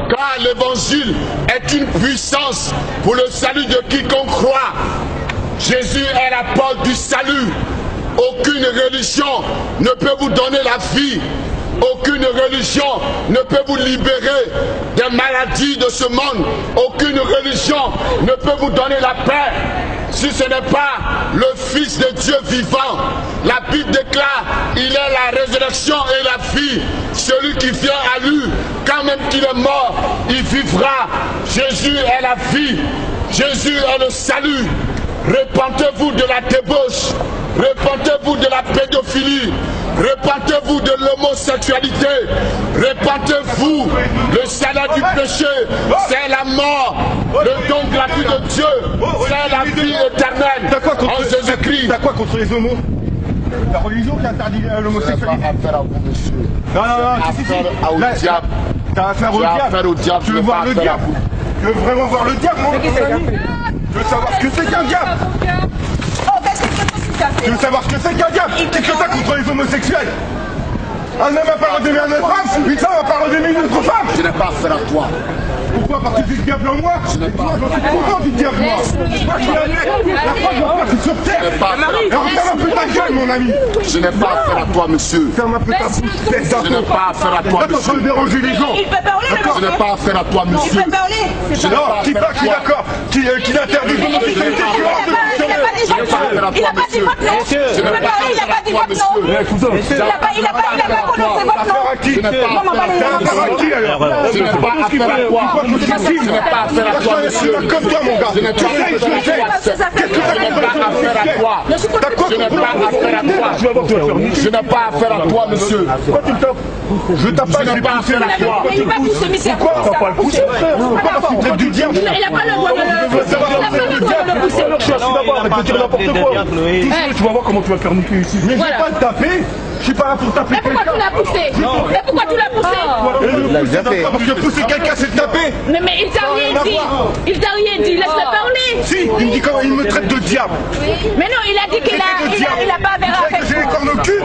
Car l'évangile est une puissance pour le salut de quiconque croit. Jésus est la porte du salut. Aucune religion ne peut vous donner la vie. Aucune religion ne peut vous libérer des maladies de ce monde. Aucune religion ne peut vous donner la paix si ce n'est pas le Fils de Dieu vivant. La Bible déclare, il est la résurrection et la vie. Celui qui vient à lui, quand même qu'il est mort, il vivra. Jésus est la vie. Jésus est le salut. Repentez-vous de la débauche. Repentez-vous de la pédophilie. Repentez-vous de l'homosexualité. Repentez-vous. Le salaire du péché, c'est la mort. Le don gratuit de Dieu, c'est la vie éternelle en Jésus-Christ. T'as quoi contre les homos? La religion qui interdit l'homosexualité. Non, t'as affaire au diable. Tu veux voir le diable? Tu veux vraiment voir le diable, mon ami? Tu veux savoir ce que c'est qu'un diable? Tu veux savoir ce que c'est qu'un diable? Qu'est-ce que t'as contre les homosexuels? Un homme a pas redonné à notre femme, une femme a pas redonné une autre femme. Je n'ai pas affaire à toi. Pourquoi? Parce que tu es le diable en moi? Je n'ai pas affaire du diable moi. La foi de l'enfer, c'est sur terre. Et regarde un peu ta gueule, mon ami. Je n'ai pas affaire à toi, monsieur. Ferme un peu ta bouche. Je n'ai pas affaire à toi, monsieur. Attends, de déranger les gens. Il peut parler, Je n'ai pas affaire à toi, monsieur. il peut parler. Non, qui part, qui est d'accord, qui interdit l'homosexualité, qui est hors de Il n'a pas dit votre nom. Il n'a pas dit votre nom. Il peut parler, il n'a pas dit votre nom. Il n'a pas prononcé votre nom. à qui? T'as affaire à qui alors? Je n'ai pas affaire à toi. Je n'ai pas affaire à toi, monsieur. Comme toi, mon gars. Je n'ai pas affaire à toi. Je n'ai pas affaire à toi. Je n'ai pas affaire à toi, monsieur. Pourquoi tu me tapes? Je tape pas, je n'ai pas affaire à toi. Il va pousser, mais c'est Pourquoi t'as pas le pousser? Pourquoi? Parce qu'il traite du diable. Il n'a pas le droit de le pousser. Je suis assis d'abord, arrête de dire n'importe quoi. Tu vas voir comment tu vas faire niquer ici. Mais je vais pas te taper. Je suis pas là pour taper quelqu'un. Mais pourquoi tu l'as poussé? Mais pourquoi tu l'as poussé? Parce que pousser quelqu'un, c'est de taper. Mais il t'a rien dit. Il t'a rien dit. Laisse-le parler. Si, il me dit comment il me traite de diable. Mais non, il a dit qu'il a pas affaire avec J'ai les cornes au cul.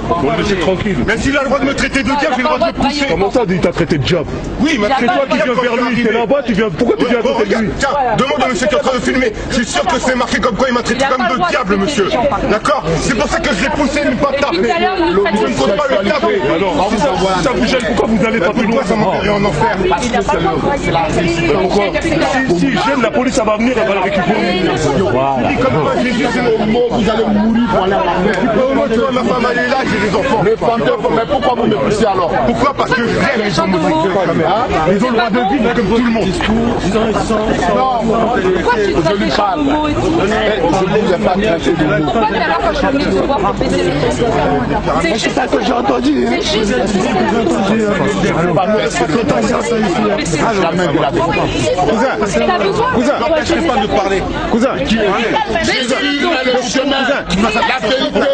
Bon, laissez tranquille. Même s'il a le droit de me traiter de diable, j'ai le droit de le pousser. Comment ça, il t'a traité de diable? Oui, mais C'est toi qui viens vers lui, t'es là-bas, tu viens. Pourquoi tu viens à côté de lui? Tiens, demande à monsieur qui est en train de filmer. Je suis sûr que c'est marqué comme quoi il m'a traité comme de diable, monsieur. D'accord? C'est pour ça que je l'ai poussé, ne pas taper. Je ne faut pas le taper. Alors, si ça vous gêne, pourquoi vous allez pas plus loin? Pourquoi ça m'enverrait en enfer? Pourquoi? Si gêne, la police, ça va venir, elle va le récupérer. Il dit comme quoi Jésus, c'est mon mot, vous allez mourir pour aller à la mer. Ma femme, elle est là, j'ai des enfants. Mais pourquoi vous me poussez alors? Pourquoi? Parce que j'aime les homosexuels quand même. Ils ont le droit de vivre comme tout le monde. Pourquoi tu te fais des gens de mots et tout? Je ne vous ai pas traité de mots. Pourquoi t'es là quand je suis venue te voir pour baisser le pied? C'est ça que j'ai entendu. Cousin, n'empêchez pas de parler. Cousin, Jésus est le chemin, la vérité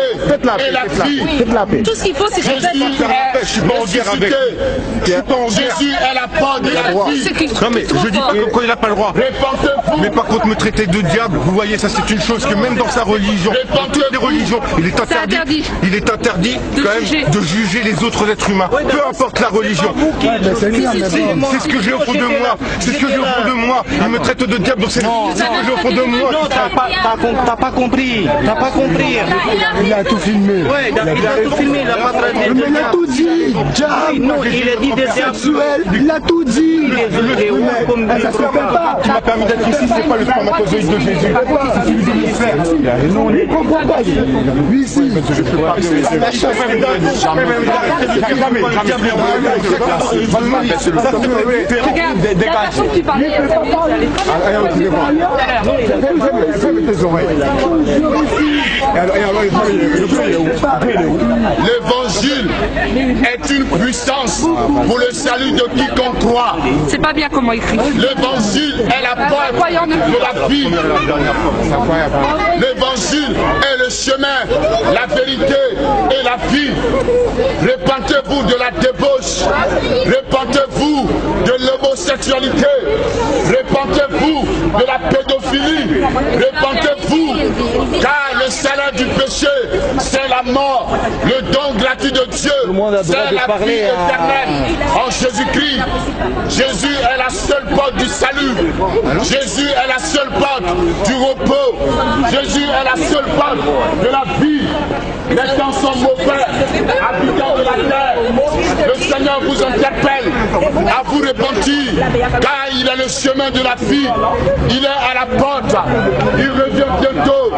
et la vie. Tout ce qu'il faut, c'est que je suis pas en guerre avec. Jésus est la porte de la vie. Non mais je dis pas qu'on n'a pas le droit. Répentez-vous. Mais par contre me traiter de diable, vous voyez ça c'est une chose que même dans sa religion, dans toutes les religions, il est interdit quand même de juger les autres êtres humains. Peu importe la religion. C'est ce que j'ai au fond de moi. C'est ce que j'ai au fond de moi. Il me traite de diable, donc c'est ce que j'ai au fond de moi. Non, t'as pas compris. T'as pas compris. Il a tout filmé. Ouais, il a tout filmé, il a pas traité de Mais il a tout dit. Diable. Non, il a dit des sexuel. Il a tout dit. Ça se fait pas. Tu m'as permis d'être ici, c'est pas le spermatozoïde de Jésus. C'est celui de mon frère. Non, il comprend pas. Lui ici. Je peux pas. L'évangile est une puissance pour le salut de quiconque croit. C'est pas bien comment écrit. L'évangile est la porte de la vie. L'évangile est le chemin, la vérité et la vie. Repentez-vous de la débauche. Repentez-vous de l'homosexualité. Repentez-vous de la pédophilie. Repentez-vous, car le salaire du péché, c'est la mort. Le don gratuit de Dieu, c'est la vie éternelle en Jésus-Christ. Jésus est la seule porte du salut. Jésus est la seule porte du repos. Jésus est la seule porte de la vie. Les temps sont mauvais, habitants de la terre. Le Seigneur vous interpelle à vous repentir, car il est le chemin de la vie. Il est à la porte. Il revient bientôt.